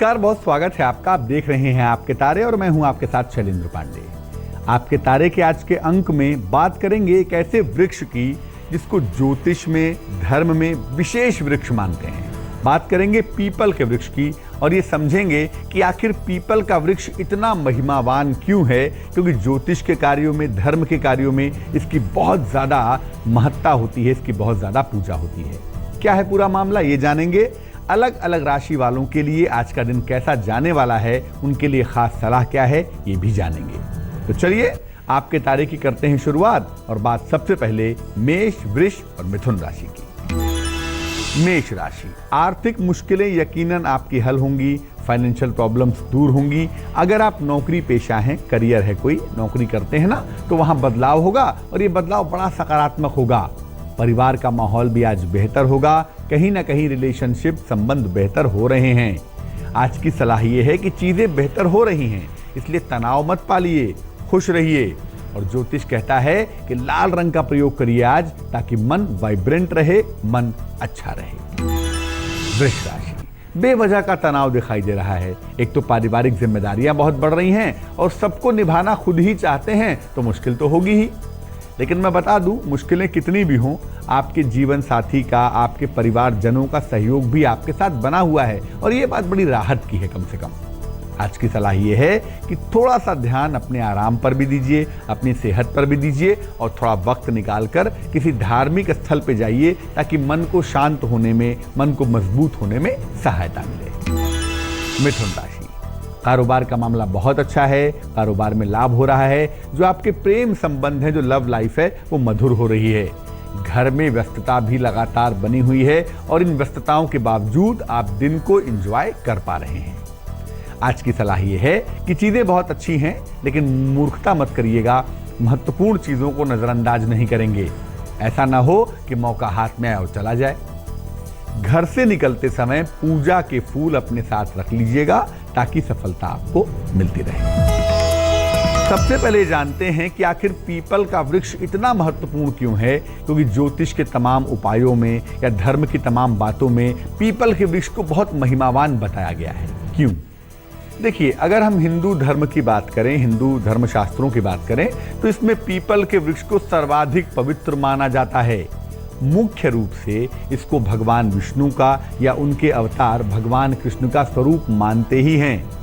नमस्कार, बहुत स्वागत है आपका। आप देख रहे हैं आपके तारे और मैं हूं आपके साथ शैलेंद्र पांडे। आपके तारे के आज के अंक में बात करेंगे एक ऐसे वृक्ष की जिसको ज्योतिष में, धर्म में विशेष वृक्ष मानते हैं। बात करेंगे पीपल के वृक्ष की और ये समझेंगे कि आखिर पीपल का वृक्ष इतना महिमावान क्यों है, क्योंकि ज्योतिष के कार्यों में, धर्म के कार्यों में इसकी बहुत ज़्यादा महत्ता होती है, इसकी बहुत ज़्यादा पूजा होती है। क्या है पूरा मामला, ये जानेंगे। अलग अलग राशि वालों के लिए आज का दिन कैसा जाने वाला है, उनके लिए खास सलाह क्या है, ये भी जानेंगे। तो चलिए आपके तारे की करते हैं शुरुआत और बात सबसे पहले मेष, वृष और मिथुन राशि की। मेष राशि, आर्थिक मुश्किलें यकीनन आपकी हल होंगी, फाइनेंशियल प्रॉब्लम्स दूर होंगी। अगर आप नौकरी पेशा हैं, करियर है, कोई नौकरी करते हैं ना, तो वहां बदलाव होगा और ये बदलाव बड़ा सकारात्मक होगा। परिवार का माहौल भी आज बेहतर होगा, कहीं ना कहीं रिलेशनशिप संबंध बेहतर हो रहे हैं। आज की सलाह ये है कि चीजें बेहतर हो रही हैं, इसलिए तनाव मत पालिए, खुश रहिए। और ज्योतिष कहता है कि लाल रंग का प्रयोग करिए आज, ताकि मन वाइब्रेंट रहे, मन अच्छा रहे। वृष राशि, बेवजह का तनाव दिखाई दे रहा है। एक तो पारिवारिक जिम्मेदारियां बहुत बढ़ रही हैं और सबको निभाना खुद ही चाहते हैं, तो मुश्किल तो होगी ही। लेकिन मैं बता दूं, मुश्किलें कितनी भी हों, आपके जीवन साथी का, आपके परिवारजनों का सहयोग भी आपके साथ बना हुआ है और ये बात बड़ी राहत की है। कम से कम आज की सलाह ये है कि थोड़ा सा ध्यान अपने आराम पर भी दीजिए, अपनी सेहत पर भी दीजिए और थोड़ा वक्त निकालकर किसी धार्मिक स्थल पे जाइए, ताकि मन को शांत होने में, मन को मजबूत होने में सहायता मिले। मिथुन राशि, कारोबार का मामला बहुत अच्छा है, कारोबार में लाभ हो रहा है। जो आपके प्रेम संबंध है, जो लव लाइफ है, वो मधुर हो रही है। घर में व्यस्तता भी लगातार बनी हुई है और इन व्यस्तताओं के बावजूद आप दिन को एंजॉय कर पा रहे हैं। आज की सलाह ये है कि चीजें बहुत अच्छी हैं, लेकिन मूर्खता मत करिएगा, महत्वपूर्ण चीजों को नजरअंदाज नहीं करेंगे। ऐसा ना हो कि मौका हाथ में आए और चला जाए। घर से निकलते समय पूजा के फूल अपने साथ रख लीजिएगा, ताकि सफलता आपको मिलती रहे। सबसे पहले जानते हैं कि आखिर पीपल का वृक्ष इतना महत्वपूर्ण क्यों है, क्योंकि ज्योतिष के तमाम उपायों में या धर्म की तमाम बातों में पीपल के वृक्ष को बहुत महिमावान बताया गया है। क्यों? देखिए, अगर हम हिंदू धर्म की बात करें, हिंदू धर्मशास्त्रों की बात करें, तो इसमें पीपल के वृक्ष को सर्वाधिक पवित्र माना जाता है। मुख्य रूप से इसको भगवान विष्णु का या उनके अवतार भगवान कृष्ण का स्वरूप मानते ही हैं।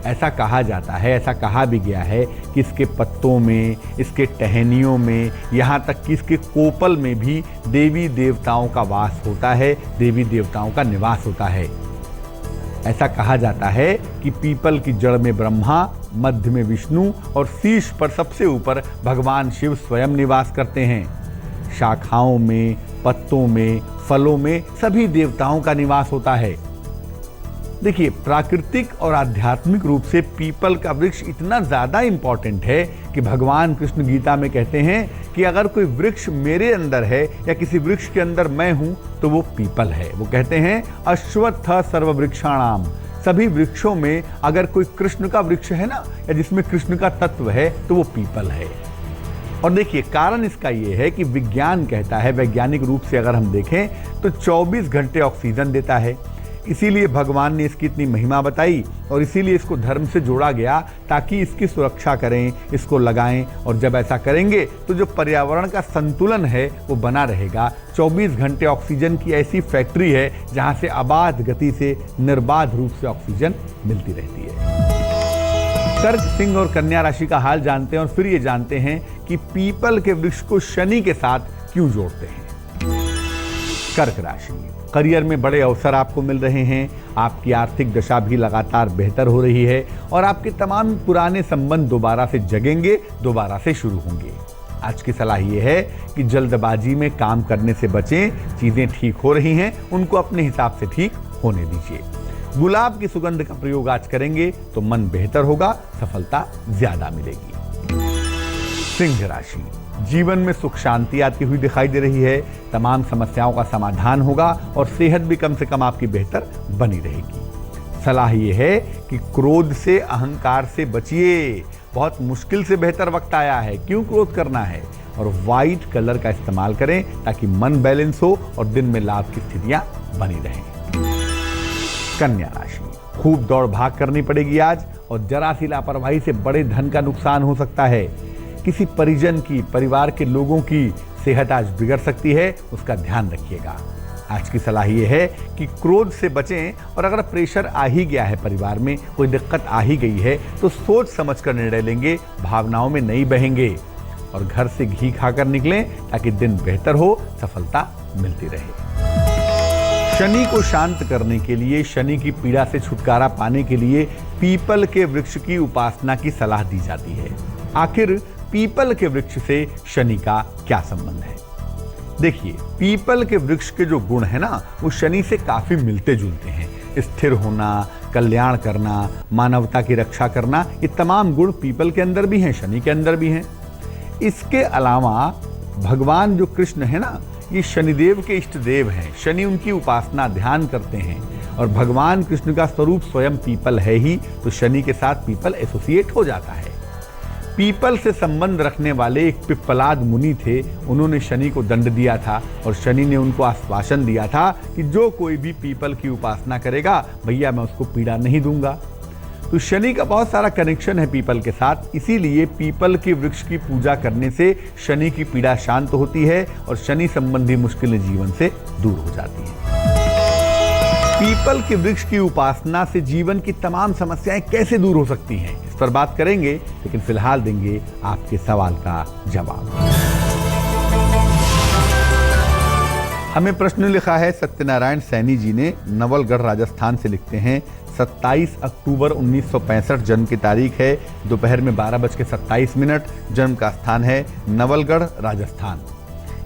ऐसा कहा जाता है, ऐसा कहा भी गया है कि इसके पत्तों में, इसके टहनियों में, यहाँ तक कि इसके कोपल में भी देवी देवताओं का वास होता है, देवी देवताओं का निवास होता है। ऐसा कहा जाता है कि पीपल की जड़ में ब्रह्मा, मध्य में विष्णु और शीर्ष पर सबसे ऊपर भगवान शिव स्वयं निवास करते हैं। शाखाओं में, पत्तों में, फलों में सभी देवताओं का निवास होता है। देखिए, प्राकृतिक और आध्यात्मिक रूप से पीपल का वृक्ष इतना ज्यादा इंपॉर्टेंट है कि भगवान कृष्ण गीता में कहते हैं कि अगर कोई वृक्ष मेरे अंदर है या किसी वृक्ष के अंदर मैं हूं, तो वो पीपल है। वो कहते हैं अश्वत्थ सर्ववृक्षाणाम, सभी वृक्षों में अगर कोई कृष्ण का वृक्ष है ना, या जिसमें कृष्ण का तत्व है, तो वो पीपल है। और देखिए, कारण इसका ये है कि विज्ञान कहता है, वैज्ञानिक रूप से अगर हम देखें तो 24 घंटे ऑक्सीजन देता है। इसीलिए भगवान ने इसकी इतनी महिमा बताई और इसीलिए इसको धर्म से जोड़ा गया, ताकि इसकी सुरक्षा करें, इसको लगाएं। और जब ऐसा करेंगे तो जो पर्यावरण का संतुलन है वो बना रहेगा। 24 घंटे ऑक्सीजन की ऐसी फैक्ट्री है जहां से अबाध गति से, निर्बाध रूप से ऑक्सीजन मिलती रहती है। कर्क, सिंह और कन्या राशि का हाल जानते हैं और फिर ये जानते हैं कि पीपल के वृक्ष को शनि के साथ क्यों जोड़ते हैं। कर्क राशि, करियर में बड़े अवसर आपको मिल रहे हैं, आपकी आर्थिक दशा भी लगातार बेहतर हो रही है और आपके तमाम पुराने संबंध दोबारा से जगेंगे, दोबारा से शुरू होंगे। आज की सलाह ये है कि जल्दबाजी में काम करने से बचें। चीजें ठीक हो रही हैं, उनको अपने हिसाब से ठीक होने दीजिए। गुलाब की सुगंध का प्रयोग आज करेंगे तो मन बेहतर होगा, सफलता ज्यादा मिलेगी। सिंह राशि, जीवन में सुख शांति आती हुई दिखाई दे रही है, तमाम समस्याओं का समाधान होगा और सेहत भी कम से कम आपकी बेहतर बनी रहेगी। सलाह ये है कि क्रोध से, अहंकार से बचिए। बहुत मुश्किल से बेहतर वक्त आया है, क्यों क्रोध करना है। और व्हाइट कलर का इस्तेमाल करें ताकि मन बैलेंस हो और दिन में लाभ की स्थितियां बनी रहें। कन्या राशि, खूब दौड़ भाग करनी पड़ेगी आज, और जरा सी लापरवाही से बड़े धन का नुकसान हो सकता है। किसी परिजन की, परिवार के लोगों की सेहत आज बिगड़ सकती है, उसका ध्यान रखिएगा। आज की सलाह ये है कि क्रोध से बचें, और अगर प्रेशर आ ही गया है, परिवार में कोई दिक्कत आ ही गई है, तो सोच समझ कर निर्णय लेंगे, भावनाओं में नहीं बहेंगे, और घर से घी खाकर निकलें ताकि दिन बेहतर हो, सफलता मिलती रहे। शनि को शांत करने के लिए, शनि की पीड़ा से छुटकारा पाने के लिए पीपल के वृक्ष की उपासना की सलाह दी जाती है। आखिर पीपल के वृक्ष से शनि का क्या संबंध है? देखिए, पीपल के वृक्ष के जो गुण है ना, वो शनि से काफी मिलते जुलते हैं। स्थिर होना, कल्याण करना, मानवता की रक्षा करना, ये तमाम गुण पीपल के अंदर भी हैं, शनि के अंदर भी हैं। इसके अलावा भगवान जो कृष्ण है ना, ये शनिदेव के इष्ट देव हैं। शनि उनकी उपासना, ध्यान करते हैं, और भगवान कृष्ण का स्वरूप स्वयं पीपल है ही, तो शनि के साथ पीपल एसोसिएट हो जाता है। पीपल से संबंध रखने वाले एक पिप्पलाद मुनि थे, उन्होंने शनि को दंड दिया था, और शनि ने उनको आश्वासन दिया था कि जो कोई भी पीपल की उपासना करेगा, भैया मैं उसको पीड़ा नहीं दूंगा। तो शनि का बहुत सारा कनेक्शन है पीपल के साथ, इसीलिए पीपल के वृक्ष की पूजा करने से शनि की पीड़ा शांत होती है, और शनि संबंधी मुश्किलें जीवन से दूर हो जाती हैं। पीपल के वृक्ष की उपासना से जीवन की तमाम समस्याएं कैसे दूर हो सकती हैं, इस पर बात करेंगे, लेकिन फिलहाल देंगे आपके सवाल का जवाब। हमें प्रश्न लिखा है सत्यनारायण सैनी जी ने, नवलगढ़ राजस्थान से लिखते हैं। 27 अक्टूबर 1965 जन्म की तारीख है, दोपहर में 12:27, जन्म का स्थान है नवलगढ़ राजस्थान।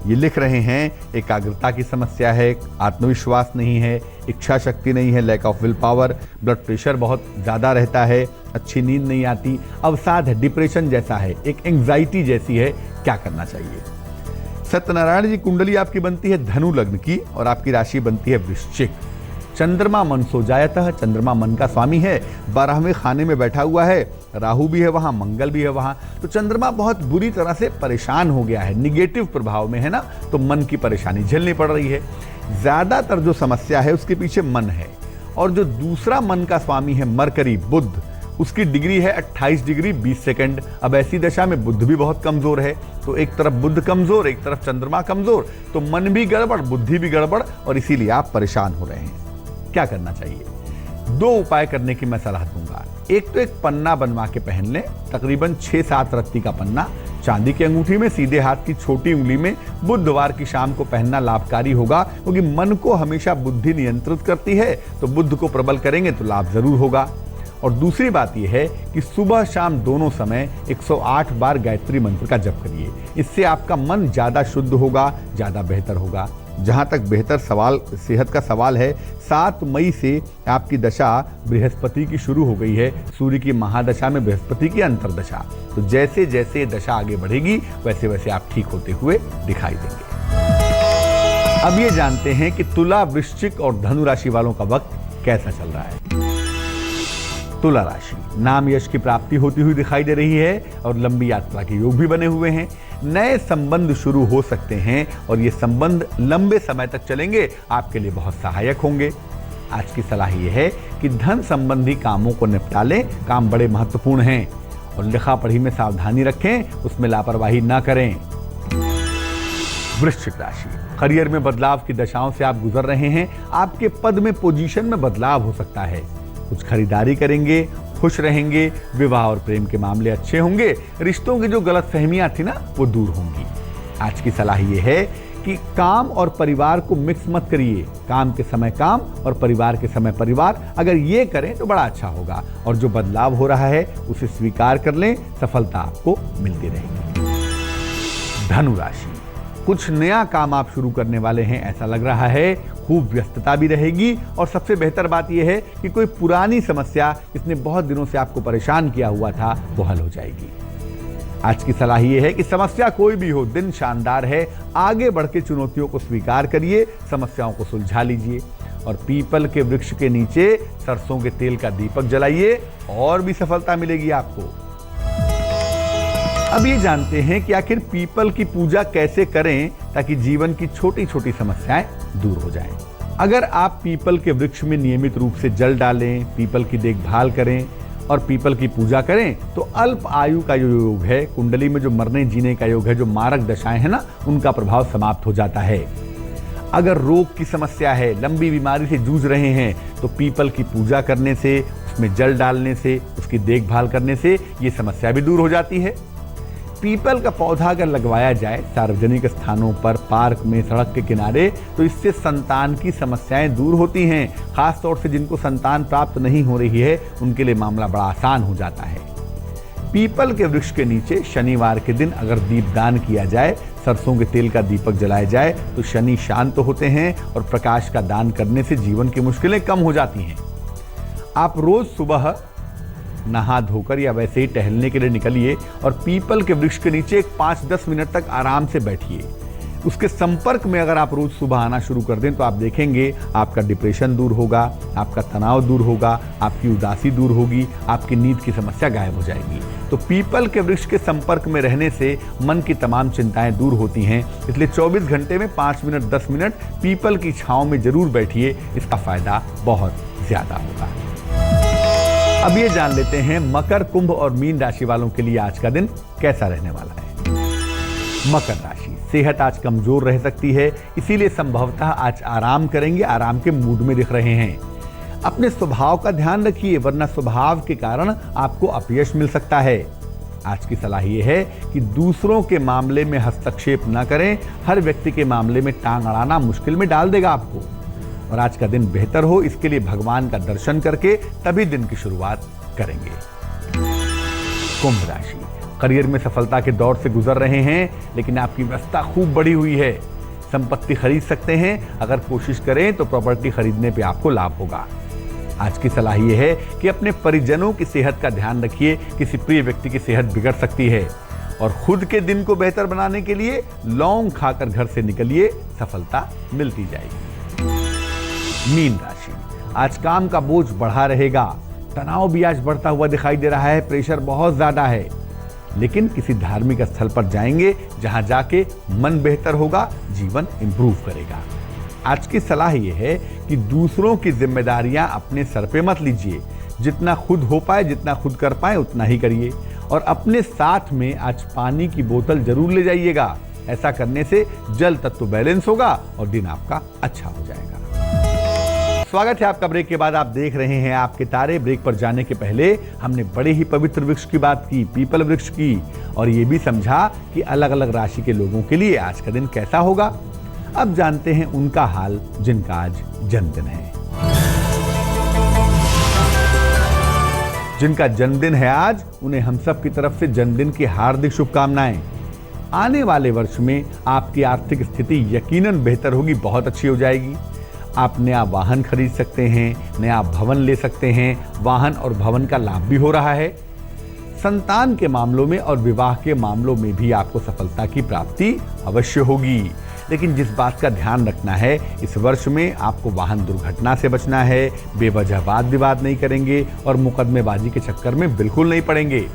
ये लिख रहे हैं, एकाग्रता की समस्या है, आत्मविश्वास नहीं है, इच्छा शक्ति नहीं है, lack of will power, blood pressure बहुत ज़्यादा रहता है, अच्छी नींद नहीं आती, अवसाद है, डिप्रेशन जैसा है, एक एंग्जाइटी जैसी है, क्या करना चाहिए? सत्यनारायण जी, कुंडली आपकी बनती है धनु लग्न की, और आपकी राशि बनती है वृश्चिक। चंद्रमा मन सो जायतः, चंद्रमा मन का स्वामी है, 12वें खाने में बैठा हुआ है, राहु भी है वहां, मंगल भी है वहां, तो चंद्रमा बहुत बुरी तरह से परेशान हो गया है, निगेटिव प्रभाव में है ना, तो मन की परेशानी झेलनी पड़ रही है। ज्यादातर जो समस्या है उसके पीछे मन है, और जो दूसरा मन का स्वामी है मरकरी, बुध, उसकी डिग्री है 28 डिग्री 20 सेकंड। अब ऐसी दशा में बुध भी बहुत कमजोर है, तो एक तरफ बुध कमजोर, एक तरफ चंद्रमा कमजोर, तो मन भी गड़बड़, बुद्धि भी गड़बड़, और इसीलिए आप परेशान हो रहे हैं। क्या करना चाहिए? 2 उपाय करने की मैं सलाह दूंगा। एक तो एक पन्ना बनवा के पहन लें, तकरीबन 6-7 रत्ती का पन्ना, चांदी की अंगूठी में, सीधे हाथ की छोटी उंगली में, बुधवार की शाम को पहनना लाभकारी होगा, क्योंकि मन को हमेशा बुद्धि नियंत्रित करती है, तो बुद्ध को प्रबल करेंगे तो लाभ जरूर होगा। और दूसरी बात यह है कि सुबह शाम दोनों समय 108 बार गायत्री मंत्र का जप करिए, इससे आपका मन ज्यादा शुद्ध होगा, ज्यादा बेहतर होगा। जहां तक बेहतर सवाल, सेहत का सवाल है, 7 मई से आपकी दशा बृहस्पति की शुरू हो गई है, सूर्य की महादशा में बृहस्पति की अंतरदशा, तो जैसे जैसे दशा आगे बढ़ेगी वैसे वैसे आप ठीक होते हुए दिखाई देंगे। अब ये जानते हैं कि तुला, वृश्चिक और धनु राशि वालों का वक्त कैसा चल रहा है। तुला राशि, नाम यश की प्राप्ति होती हुई दिखाई दे रही है, और लंबी यात्रा के योग भी बने हुए हैं। नए संबंध शुरू हो सकते हैं, और ये संबंध लंबे समय तक चलेंगे, आपके लिए बहुत सहायक होंगे। आज की सलाह ये है कि धन संबंधी कामों को निपटा लें, काम बड़े महत्वपूर्ण हैं, और लिखा पढ़ी में सावधानी रखें, उसमें लापरवाही ना करें। वृश्चिक राशि, करियर में बदलाव की दशाओं से आप गुजर रहे हैं, आपके पद में, पोजीशन में बदलाव हो सकता है, कुछ खरीदारी करेंगे, खुश रहेंगे, विवाह और प्रेम के मामले अच्छे होंगे, रिश्तों की जो गलतफहमियां थी ना, वो दूर होंगी। आज की सलाह ये है कि काम और परिवार को मिक्स मत करिए, काम के समय काम और परिवार के समय परिवार, अगर ये करें तो बड़ा अच्छा होगा, और जो बदलाव हो रहा है उसे स्वीकार कर लें, सफलता आपको मिलती रहेगी। धनु राशि, कुछ नया काम आप शुरू करने वाले हैं ऐसा लग रहा है, खूब व्यस्तता भी रहेगी, और सबसे बेहतर बात यह है कि कोई पुरानी समस्या जिसने बहुत दिनों से आपको परेशान किया हुआ था वो हल हो जाएगी। आज की सलाह यह है कि समस्या कोई भी हो, दिन शानदार है, आगे बढ़ के चुनौतियों को स्वीकार करिए, समस्याओं को सुलझा लीजिए, और पीपल के वृक्ष के नीचे सरसों के तेल का दीपक जलाइए, और भी सफलता मिलेगी आपको। अब ये जानते हैं कि आखिर पीपल की पूजा कैसे करें ताकि जीवन की छोटी छोटी समस्याएं दूर हो जाएं। अगर आप पीपल के वृक्ष में नियमित रूप से जल डालें, पीपल की देखभाल करें और पीपल की पूजा करें तो अल्प आयु का जो योग है, कुंडली में जो मरने जीने का योग है, जो मारक दशाएं हैं ना, उनका प्रभाव समाप्त हो जाता है। अगर रोग की समस्या है, लंबी बीमारी से जूझ रहे हैं, तो पीपल की पूजा करने से, उसमें जल डालने से, उसकी देखभाल करने से ये समस्या भी दूर हो जाती है। पीपल का पौधा अगर लगवाया जाए सार्वजनिक स्थानों पर, पार्क में, सड़क के किनारे, तो इससे संतान की समस्याएं दूर होती हैं। खास तौर से जिनको संतान प्राप्त नहीं हो रही है, उनके लिए मामला बड़ा आसान हो जाता है। पीपल के वृक्ष के नीचे शनिवार के दिन अगर दीपदान किया जाए, सरसों के तेल का दीपक जलाया जाए, तो शनि शांत होते हैं और प्रकाश का दान करने से जीवन की मुश्किलें कम हो जाती हैं। आप रोज सुबह नहा धोकर या वैसे ही टहलने के लिए निकलिए और पीपल के वृक्ष के नीचे 5-10 मिनट तक आराम से बैठिए। उसके संपर्क में अगर आप रोज सुबह आना शुरू कर दें तो आप देखेंगे आपका डिप्रेशन दूर होगा, आपका तनाव दूर होगा, आपकी उदासी दूर होगी, आपकी नींद की समस्या गायब हो जाएगी। तो पीपल के वृक्ष के संपर्क में रहने से मन की तमाम चिंताएं दूर होती हैं। इसलिए 24 घंटे में 5 मिनट 10 मिनट पीपल की छांव में जरूर बैठिए, इसका फायदा बहुत ज्यादा होगा। अब ये जान लेते हैं मकर, कुंभ और मीन राशि वालों के लिए आज का दिन कैसा रहने वाला है। मकर राशि, सेहत आज कमजोर रह सकती है, इसीलिए संभवतः आज आराम करेंगे, आराम के मूड में दिख रहे हैं। अपने स्वभाव का ध्यान रखिए, वरना स्वभाव के कारण आपको अपयश मिल सकता है। आज की सलाह यह है कि दूसरों के मामले में हस्तक्षेप न करें। हर व्यक्ति के मामले में टांग अड़ाना मुश्किल में डाल देगा आपको। और आज का दिन बेहतर हो, इसके लिए भगवान का दर्शन करके तभी दिन की शुरुआत करेंगे। कुंभ राशि, करियर में सफलता के दौर से गुजर रहे हैं, लेकिन आपकी व्यस्तता खूब बढ़ी हुई है। संपत्ति खरीद सकते हैं, अगर कोशिश करें तो प्रॉपर्टी खरीदने पे आपको लाभ होगा। आज की सलाह यह है कि अपने परिजनों की सेहत का ध्यान रखिए, किसी प्रिय व्यक्ति की सेहत बिगड़ सकती है। और खुद के दिन को बेहतर बनाने के लिए लौंग खाकर घर से निकलिए, सफलता मिलती जाएगी। मीन राशि, आज काम का बोझ बढ़ा रहेगा, तनाव भी आज बढ़ता हुआ दिखाई दे रहा है, प्रेशर बहुत ज्यादा है। लेकिन किसी धार्मिक स्थल पर जाएंगे जहां जाके मन बेहतर होगा, जीवन इंप्रूव करेगा। आज की सलाह यह है कि दूसरों की जिम्मेदारियां अपने सर पे मत लीजिए। जितना खुद हो पाए, जितना खुद कर पाए, उतना ही करिए। और अपने साथ में आज पानी की बोतल जरूर ले जाइएगा। ऐसा करने से जल तत्व बैलेंस होगा और दिन आपका अच्छा हो जाएगा। स्वागत है आपका ब्रेक के बाद। आप देख रहे हैं आपके तारे। ब्रेक पर जाने के पहले हमने बड़े ही पवित्र वृक्ष की बात की, पीपल वृक्ष की, और ये भी समझा कि अलग अलग राशि के लोगों के लिए आज का दिन कैसा होगा। अब जानते हैं उनका हाल जिनका आज जन्मदिन है। जिनका जन्मदिन है आज, उन्हें हम सब की तरफ से जन्मदिन की हार्दिक शुभकामनाएं। आने वाले वर्ष में आपकी आर्थिक स्थिति यकीनन बेहतर होगी, बहुत अच्छी हो जाएगी। आप नया वाहन खरीद सकते हैं, नया भवन ले सकते हैं, वाहन और भवन का लाभ भी हो रहा है। संतान के मामलों में और विवाह के मामलों में भी आपको सफलता की प्राप्ति अवश्य होगी। लेकिन जिस बात का ध्यान रखना है, इस वर्ष में आपको वाहन दुर्घटना से बचना है, बेवजह वाद विवाद नहीं करेंगे और मुकदमेबाजी के चक्कर में बिल्कुल नहीं पड़ेंगे।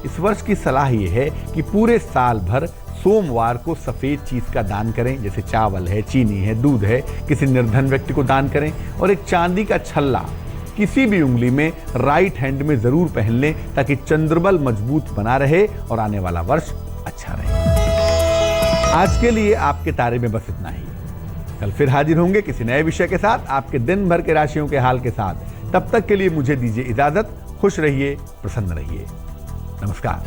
इस वर्ष की सलाह यह है कि पूरे साल भर सोमवार को सफेद चीज का दान करें, जैसे चावल है, चीनी है, दूध है, किसी निर्धन व्यक्ति को दान करें। और एक चांदी का छल्ला किसी भी उंगली में राइट हैंड में जरूर पहन लें, ताकि चंद्रबल मजबूत बना रहे और आने वाला वर्ष अच्छा रहे। आज के लिए आपके तारे में बस इतना ही। कल फिर हाजिर होंगे किसी नए विषय के साथ, आपके दिन भर के राशियों के हाल के साथ। तब तक के लिए मुझे दीजिए इजाजत। खुश रहिए, प्रसन्न रहिए। नमस्कार।